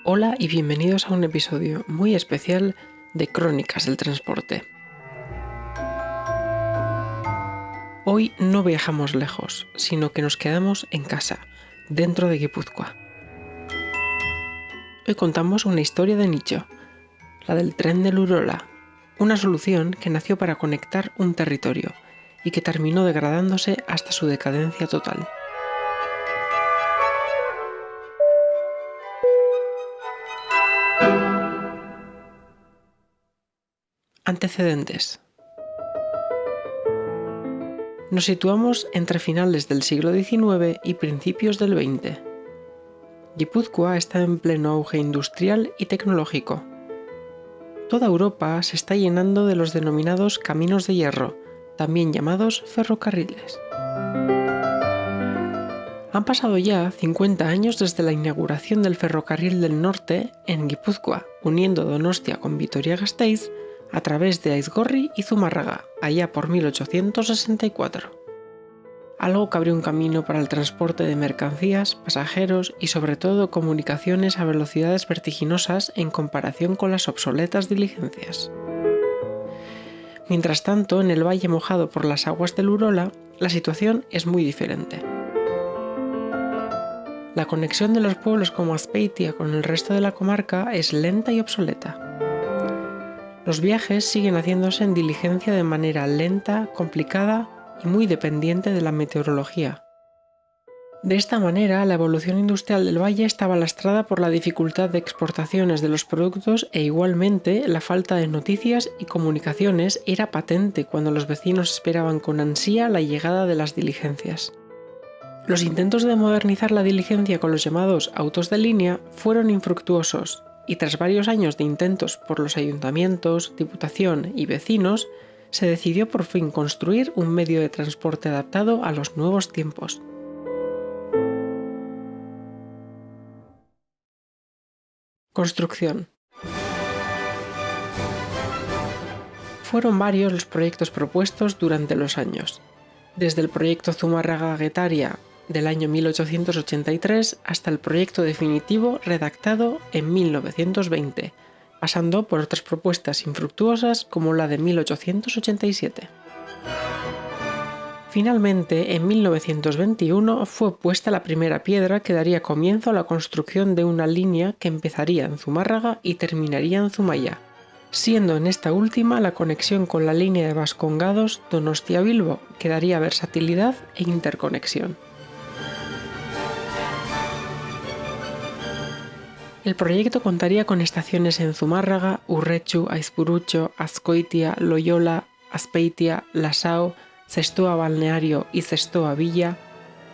Hola y bienvenidos a un episodio muy especial de Crónicas del Transporte. Hoy no viajamos lejos, sino que nos quedamos en casa, dentro de Guipúzcoa. Hoy contamos una historia de nicho, la del tren del Urola, una solución que nació para conectar un territorio y que terminó degradándose hasta su decadencia total. Antecedentes. Nos situamos entre finales del siglo XIX y principios del XX. Guipúzcoa está en pleno auge industrial y tecnológico. Toda Europa se está llenando de los denominados caminos de hierro, también llamados ferrocarriles. Han pasado ya 50 años desde la inauguración del ferrocarril del norte en Guipúzcoa, uniendo Donostia con Vitoria-Gasteiz a través de Aizgorri y Zumárraga, allá por 1864. Algo que abrió un camino para el transporte de mercancías, pasajeros y sobre todo comunicaciones a velocidades vertiginosas en comparación con las obsoletas diligencias. Mientras tanto, en el valle mojado por las aguas del Urola, la situación es muy diferente. La conexión de los pueblos como Azpeitia con el resto de la comarca es lenta y obsoleta. Los viajes siguen haciéndose en diligencia de manera lenta, complicada y muy dependiente de la meteorología. De esta manera, la evolución industrial del valle estaba lastrada por la dificultad de exportaciones de los productos e igualmente la falta de noticias y comunicaciones era patente cuando los vecinos esperaban con ansia la llegada de las diligencias. Los intentos de modernizar la diligencia con los llamados autos de línea fueron infructuosos y tras varios años de intentos por los ayuntamientos, diputación y vecinos, se decidió por fin construir un medio de transporte adaptado a los nuevos tiempos. Construcción. Fueron varios los proyectos propuestos durante los años, desde el proyecto Zumárraga-Guetaria del año 1883 hasta el proyecto definitivo redactado en 1920, pasando por otras propuestas infructuosas como la de 1887. Finalmente, en 1921 fue puesta la primera piedra que daría comienzo a la construcción de una línea que empezaría en Zumárraga y terminaría en Zumaia, siendo en esta última la conexión con la línea de Vascongados Donostia-Bilbo, que daría versatilidad e interconexión. El proyecto contaría con estaciones en Zumárraga, Urretxu, Aizpurutxo, Azkoitia, Loyola, Azpeitia, Lasao, Zestoa Balneario y Zestoa Villa,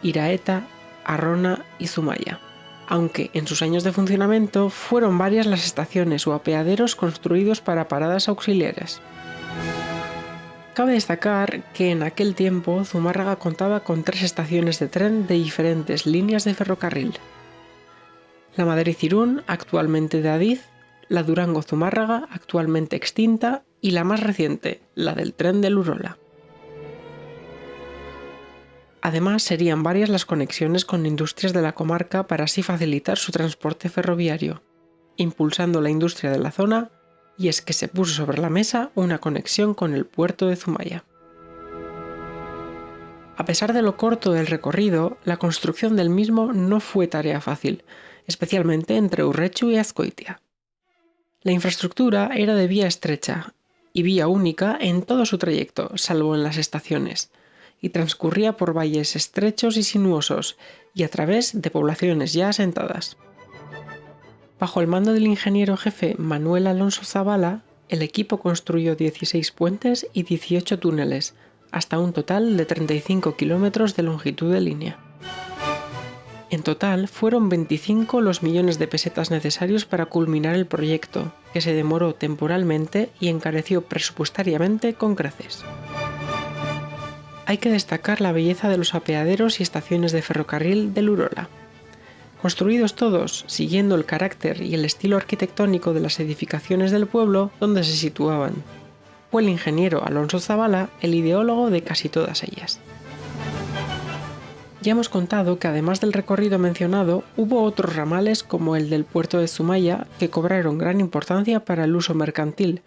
Iraeta, Arrona y Zumaia, aunque en sus años de funcionamiento fueron varias las estaciones o apeaderos construidos para paradas auxiliares. Cabe destacar que en aquel tiempo Zumárraga contaba con 3 estaciones de tren de diferentes líneas de ferrocarril: la Madrid-Irún, actualmente de Adif, la Durango-Zumárraga, actualmente extinta, y la más reciente, la del tren del Urola. Además, serían varias las conexiones con industrias de la comarca para así facilitar su transporte ferroviario, impulsando la industria de la zona, y es que se puso sobre la mesa una conexión con el puerto de Zumaia. A pesar de lo corto del recorrido, la construcción del mismo no fue tarea fácil, especialmente entre Urretxu y Azkoitia. La infraestructura era de vía estrecha y vía única en todo su trayecto, salvo en las estaciones, y transcurría por valles estrechos y sinuosos y a través de poblaciones ya asentadas. Bajo el mando del ingeniero jefe Manuel Alonso Zabala, el equipo construyó 16 puentes y 18 túneles, hasta un total de 35 kilómetros de longitud de línea. En total, fueron 25 los millones de pesetas necesarios para culminar el proyecto, que se demoró temporalmente y encareció presupuestariamente con creces. Hay que destacar la belleza de los apeaderos y estaciones de ferrocarril del Urola. Construidos todos siguiendo el carácter y el estilo arquitectónico de las edificaciones del pueblo donde se situaban. Fue el ingeniero Alonso Zabala el ideólogo de casi todas ellas. Ya hemos contado que además del recorrido mencionado, hubo otros ramales como el del puerto de Zumaya que cobraron gran importancia para el uso mercantil.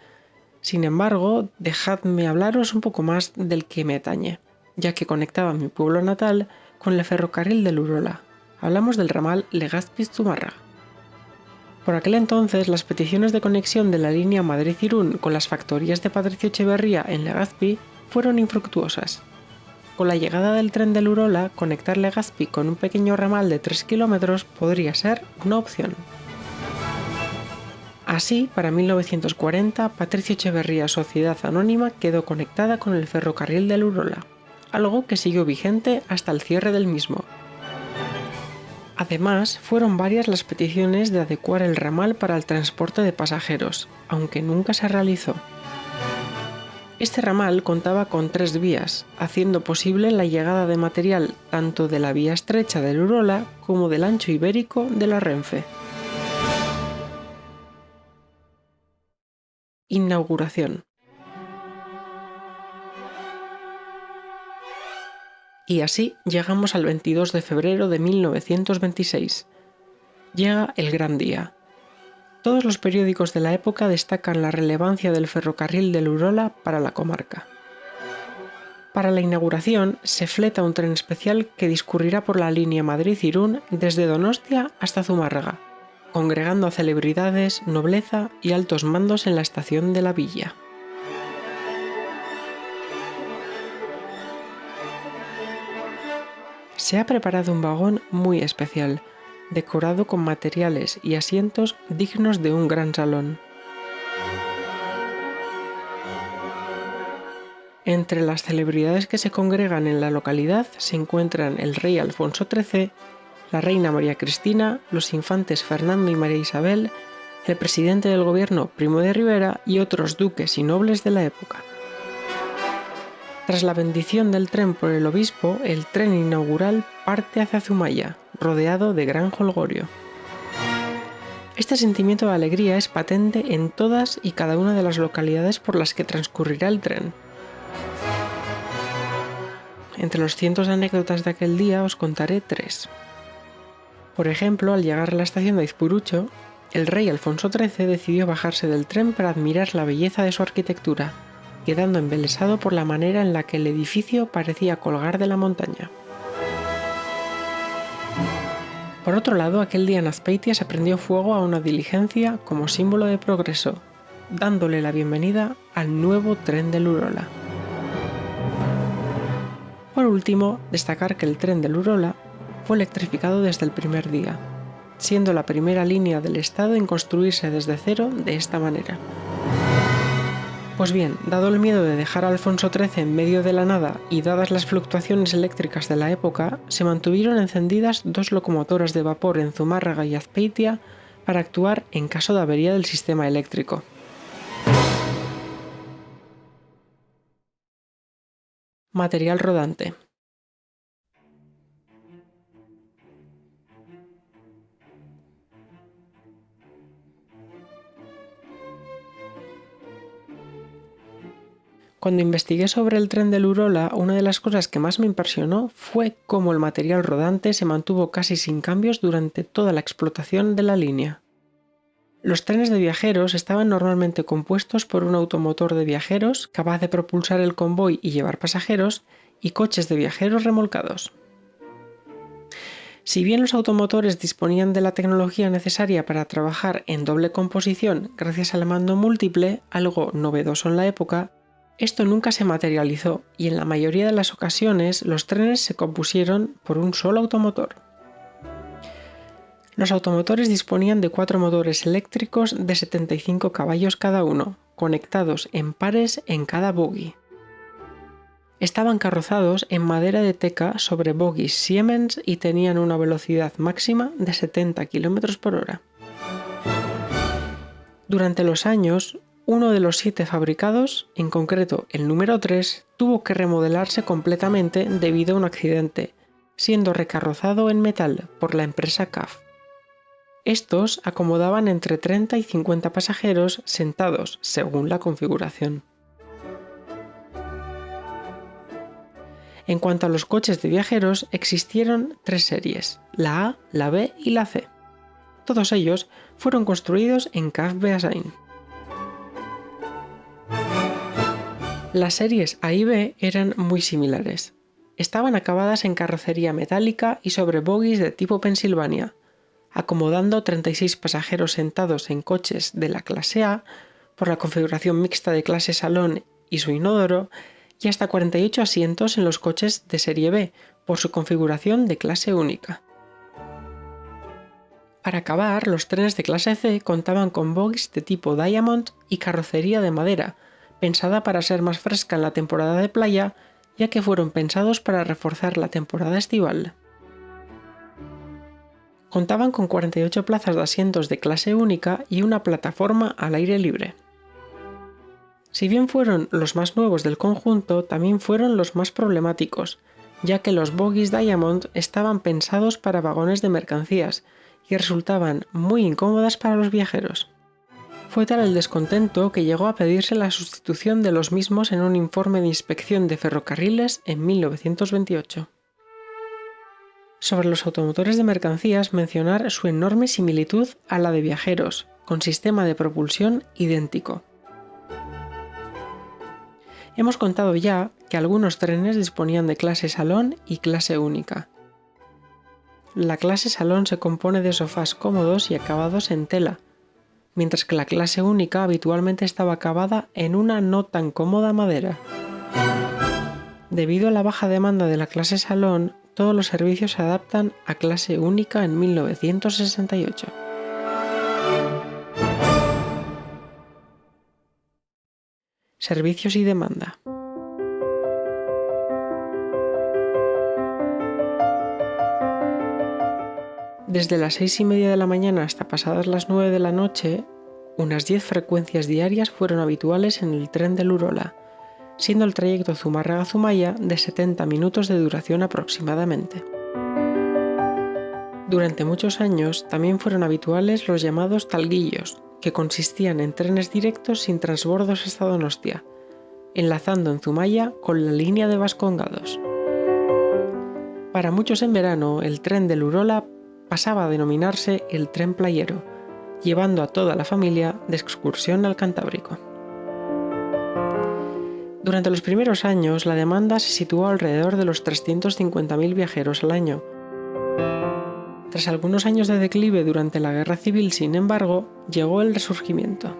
Sin embargo, dejadme hablaros un poco más del que me atañe, ya que conectaba mi pueblo natal con el ferrocarril del Urola. Hablamos del ramal Legazpi-Zumárraga. Por aquel entonces, las peticiones de conexión de la línea Madrid-Irún con las factorías de Patricio Echeverría en Legazpi fueron infructuosas. Con la llegada del tren del Urola, conectar Legazpi con un pequeño ramal de 3 kilómetros podría ser una opción. Así, para 1940, Patricio Echeverría Sociedad Anónima quedó conectada con el ferrocarril del Urola, algo que siguió vigente hasta el cierre del mismo. Además, fueron varias las peticiones de adecuar el ramal para el transporte de pasajeros, aunque nunca se realizó. Este ramal contaba con 3 vías, haciendo posible la llegada de material tanto de la vía estrecha del Urola como del ancho ibérico de la Renfe. Inauguración. Y así llegamos al 22 de febrero de 1926. Llega el gran día. Todos los periódicos de la época destacan la relevancia del ferrocarril del Urola para la comarca. Para la inauguración se fleta un tren especial que discurrirá por la línea Madrid-Irún desde Donostia hasta Zumárraga, congregando a celebridades, nobleza y altos mandos en la estación de la villa. Se ha preparado un vagón muy especial, decorado con materiales y asientos dignos de un gran salón. Entre las celebridades que se congregan en la localidad se encuentran el rey Alfonso XIII, la reina María Cristina, los infantes Fernando y María Isabel, el presidente del gobierno Primo de Rivera y otros duques y nobles de la época. Tras la bendición del tren por el obispo, el tren inaugural parte hacia Zumaya, rodeado de gran jolgorio. Este sentimiento de alegría es patente en todas y cada una de las localidades por las que transcurrirá el tren. Entre los cientos de anécdotas de aquel día os contaré 3. Por ejemplo, al llegar a la estación de Aizpurucho, el rey Alfonso XIII decidió bajarse del tren para admirar la belleza de su arquitectura, quedando embelesado por la manera en la que el edificio parecía colgar de la montaña. Por otro lado, aquel día en Azpeitia se prendió fuego a una diligencia como símbolo de progreso, dándole la bienvenida al nuevo tren del Urola. Por último, destacar que el tren del Urola fue electrificado desde el primer día, siendo la primera línea del Estado en construirse desde cero de esta manera. Pues bien, dado el miedo de dejar a Alfonso XIII en medio de la nada y dadas las fluctuaciones eléctricas de la época, se mantuvieron encendidas 2 locomotoras de vapor en Zumárraga y Azpeitia para actuar en caso de avería del sistema eléctrico. Material rodante. Cuando investigué sobre el tren del Urola, una de las cosas que más me impresionó fue cómo el material rodante se mantuvo casi sin cambios durante toda la explotación de la línea. Los trenes de viajeros estaban normalmente compuestos por un automotor de viajeros capaz de propulsar el convoy y llevar pasajeros, y coches de viajeros remolcados. Si bien los automotores disponían de la tecnología necesaria para trabajar en doble composición gracias al mando múltiple, algo novedoso en la época, esto nunca se materializó y en la mayoría de las ocasiones los trenes se compusieron por un solo automotor. Los automotores disponían de 4 motores eléctricos de 75 caballos cada uno, conectados en pares en cada bogie. Estaban carrozados en madera de teca sobre bogies Siemens y tenían una velocidad máxima de 70 km por hora. Durante los años, uno de los 7 fabricados, en concreto el número 3, tuvo que remodelarse completamente debido a un accidente, siendo recarrozado en metal por la empresa CAF. Estos acomodaban entre 30 y 50 pasajeros sentados según la configuración. En cuanto a los coches de viajeros, existieron 3 series, la A, la B y la C. Todos ellos fueron construidos en CAF Beasain. Las series A y B eran muy similares. Estaban acabadas en carrocería metálica y sobre bogies de tipo Pensilvania, acomodando 36 pasajeros sentados en coches de la clase A por la configuración mixta de clase salón y su inodoro, y hasta 48 asientos en los coches de serie B por su configuración de clase única. Para acabar, los trenes de clase C contaban con bogies de tipo Diamond y carrocería de madera, pensada para ser más fresca en la temporada de playa, ya que fueron pensados para reforzar la temporada estival. Contaban con 48 plazas de asientos de clase única y una plataforma al aire libre. Si bien fueron los más nuevos del conjunto, también fueron los más problemáticos, ya que los bogies Diamond estaban pensados para vagones de mercancías y resultaban muy incómodas para los viajeros. Fue tal el descontento que llegó a pedirse la sustitución de los mismos en un informe de inspección de ferrocarriles en 1928. Sobre los automotores de mercancías, mencionar su enorme similitud a la de viajeros, con sistema de propulsión idéntico. Hemos contado ya que algunos trenes disponían de clase salón y clase única. La clase salón se compone de sofás cómodos y acabados en tela, mientras que la clase única habitualmente estaba acabada en una no tan cómoda madera. Debido a la baja demanda de la clase salón, todos los servicios se adaptan a clase única en 1968. Servicios y demanda. Desde las 6:30 de la mañana hasta pasadas las 9 de la noche, unas 10 frecuencias diarias fueron habituales en el tren del Urola, siendo el trayecto Zumárraga-Zumaya de 70 minutos de duración aproximadamente. Durante muchos años también fueron habituales los llamados talguillos, que consistían en trenes directos sin transbordos hasta Donostia, enlazando en Zumaya con la línea de Vascongados. Para muchos en verano, el tren del Urola pasaba a denominarse el tren playero, llevando a toda la familia de excursión al Cantábrico. Durante los primeros años, la demanda se situó alrededor de los 350.000 viajeros al año. Tras algunos años de declive durante la Guerra Civil, sin embargo, llegó el resurgimiento.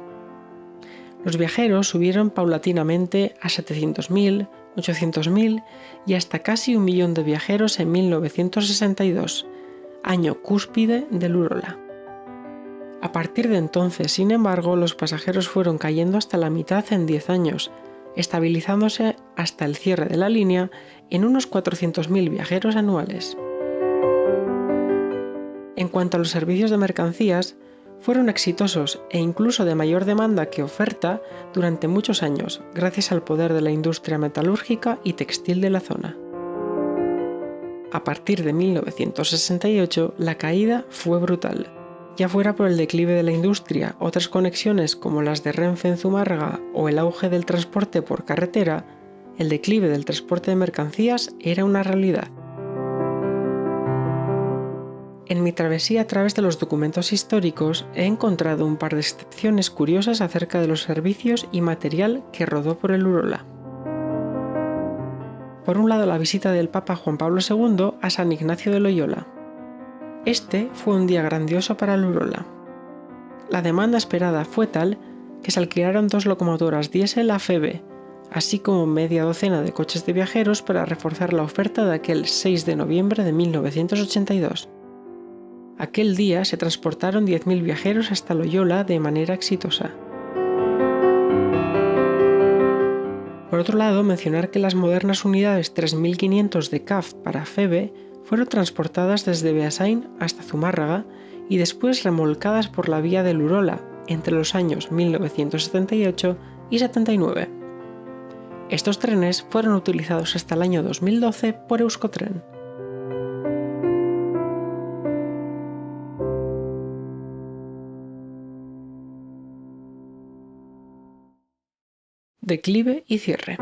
Los viajeros subieron paulatinamente a 700.000, 800.000 y hasta casi 1 millón de viajeros en 1962, año cúspide del Urola. A partir de entonces, sin embargo, los pasajeros fueron cayendo hasta la mitad en 10 años, estabilizándose hasta el cierre de la línea en unos 400.000 viajeros anuales. En cuanto a los servicios de mercancías, fueron exitosos e incluso de mayor demanda que oferta durante muchos años, gracias al poder de la industria metalúrgica y textil de la zona. A partir de 1968, la caída fue brutal. Ya fuera por el declive de la industria, otras conexiones como las de Renfe en Zumárraga o el auge del transporte por carretera, el declive del transporte de mercancías era una realidad. En mi travesía a través de los documentos históricos he encontrado un par de excepciones curiosas acerca de los servicios y material que rodó por el Urola. Por un lado, la visita del Papa Juan Pablo II a San Ignacio de Loyola. Este fue un día grandioso para el Urola. La demanda esperada fue tal que se alquilaron 2 locomotoras diésel AFB, así como media docena de coches de viajeros para reforzar la oferta de aquel 6 de noviembre de 1982. Aquel día se transportaron 10.000 viajeros hasta Loyola de manera exitosa. Por otro lado, mencionar que las modernas unidades 3500 de CAF para FEBE fueron transportadas desde Beasain hasta Zumárraga y después remolcadas por la vía del Urola entre los años 1978 y 79. Estos trenes fueron utilizados hasta el año 2012 por Euskotren. Declive y cierre.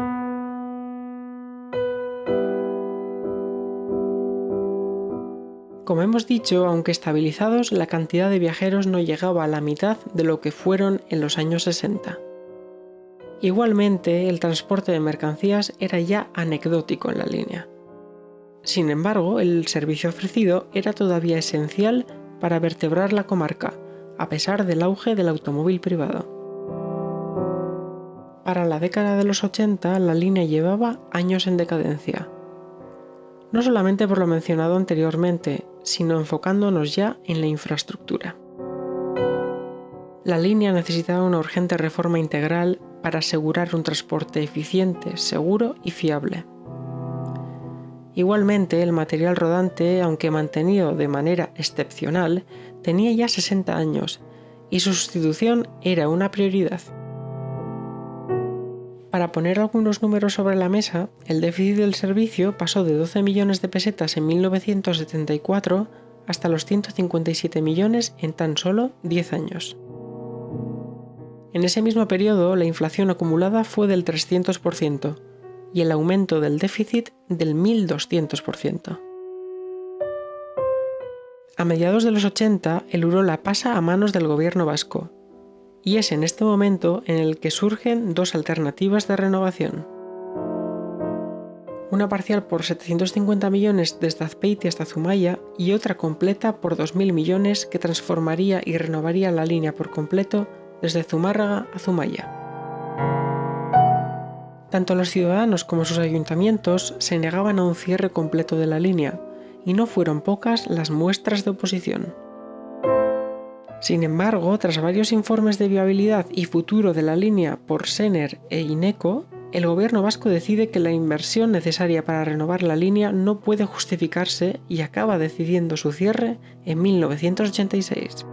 Como hemos dicho, aunque estabilizados, la cantidad de viajeros no llegaba a la mitad de lo que fueron en los años 60. Igualmente, el transporte de mercancías era ya anecdótico en la línea. Sin embargo, el servicio ofrecido era todavía esencial para vertebrar la comarca, a pesar del auge del automóvil privado. Para la década de los 80, la línea llevaba años en decadencia. No solamente por lo mencionado anteriormente, sino enfocándonos ya en la infraestructura. La línea necesitaba una urgente reforma integral para asegurar un transporte eficiente, seguro y fiable. Igualmente, el material rodante, aunque mantenido de manera excepcional, tenía ya 60 años y su sustitución era una prioridad. Para poner algunos números sobre la mesa, el déficit del servicio pasó de 12 millones de pesetas en 1974 hasta los 157 millones en tan solo 10 años. En ese mismo periodo, la inflación acumulada fue del 300% y el aumento del déficit del 1200%. A mediados de los 80, el Urola pasa a manos del gobierno vasco, y es en este momento en el que surgen dos alternativas de renovación. Una parcial por 750 millones desde Azpeitia hasta Zumaia y otra completa por 2.000 millones que transformaría y renovaría la línea por completo desde Zumárraga a Zumaia. Tanto los ciudadanos como sus ayuntamientos se negaban a un cierre completo de la línea, y no fueron pocas las muestras de oposición. Sin embargo, tras varios informes de viabilidad y futuro de la línea por SENER e INECO, el gobierno vasco decide que la inversión necesaria para renovar la línea no puede justificarse y acaba decidiendo su cierre en 1986.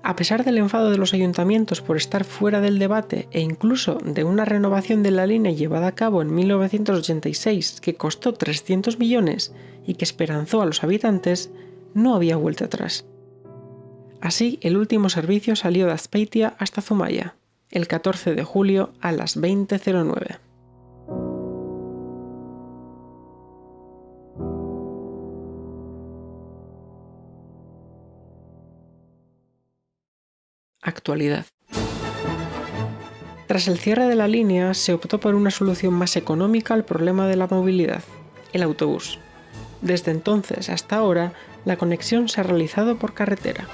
A pesar del enfado de los ayuntamientos por estar fuera del debate e incluso de una renovación de la línea llevada a cabo en 1986 que costó 300 millones y que esperanzó a los habitantes, no había vuelta atrás. Así, el último servicio salió de Azpeitia hasta Zumaia, el 14 de julio a las 20:09. Actualidad. Tras el cierre de la línea, se optó por una solución más económica al problema de la movilidad, el autobús. Desde entonces hasta ahora, la conexión se ha realizado por carretera.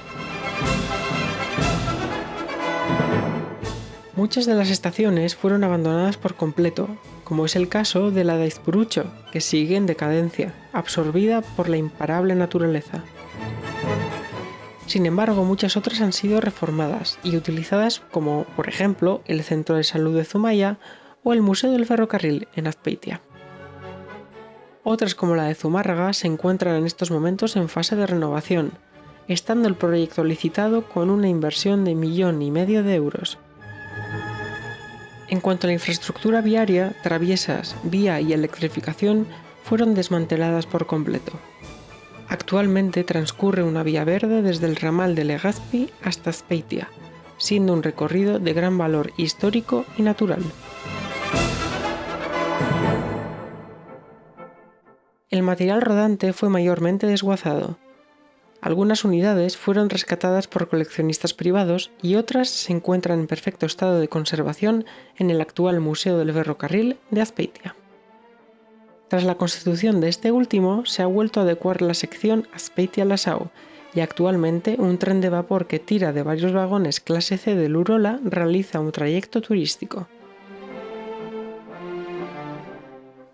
Muchas de las estaciones fueron abandonadas por completo, como es el caso de la de Aizpurutxo, que sigue en decadencia, absorbida por la imparable naturaleza. Sin embargo, muchas otras han sido reformadas y utilizadas como, por ejemplo, el Centro de Salud de Zumaia o el Museo del Ferrocarril en Azpeitia. Otras, como la de Zumárraga, se encuentran en estos momentos en fase de renovación, estando el proyecto licitado con una inversión de 1,5 millones de euros. En cuanto a la infraestructura viaria, traviesas, vía y electrificación fueron desmanteladas por completo. Actualmente transcurre una vía verde desde el ramal de Legazpi hasta Azpeitia, siendo un recorrido de gran valor histórico y natural. El material rodante fue mayormente desguazado. Algunas unidades fueron rescatadas por coleccionistas privados y otras se encuentran en perfecto estado de conservación en el actual Museo del Ferrocarril de Azpeitia. Tras la constitución de este último, se ha vuelto a adecuar la sección Azpeitia-Lasao y actualmente un tren de vapor que tira de varios vagones clase C del Urola realiza un trayecto turístico.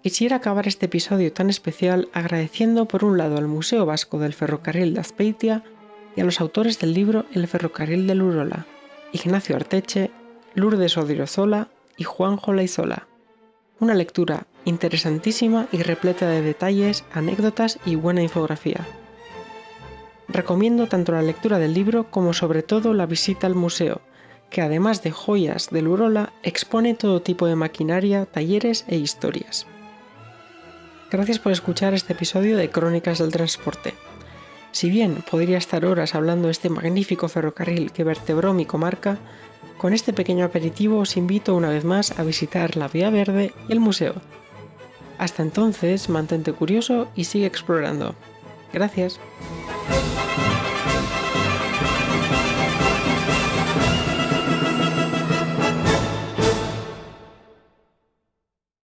Quisiera acabar este episodio tan especial agradeciendo por un lado al Museo Vasco del Ferrocarril de Azpeitia y a los autores del libro El ferrocarril del Urola, Ignacio Arteche, Lourdes Odriozola y Juanjo Laizola. Una lectura interesantísima y repleta de detalles, anécdotas y buena infografía. Recomiendo tanto la lectura del libro como sobre todo la visita al museo, que además de joyas del Urola, expone todo tipo de maquinaria, talleres e historias. Gracias por escuchar este episodio de Crónicas del Transporte. Si bien podría estar horas hablando de este magnífico ferrocarril que vertebró mi comarca, con este pequeño aperitivo os invito una vez más a visitar la Vía Verde y el museo. Hasta entonces, mantente curioso y sigue explorando. Gracias.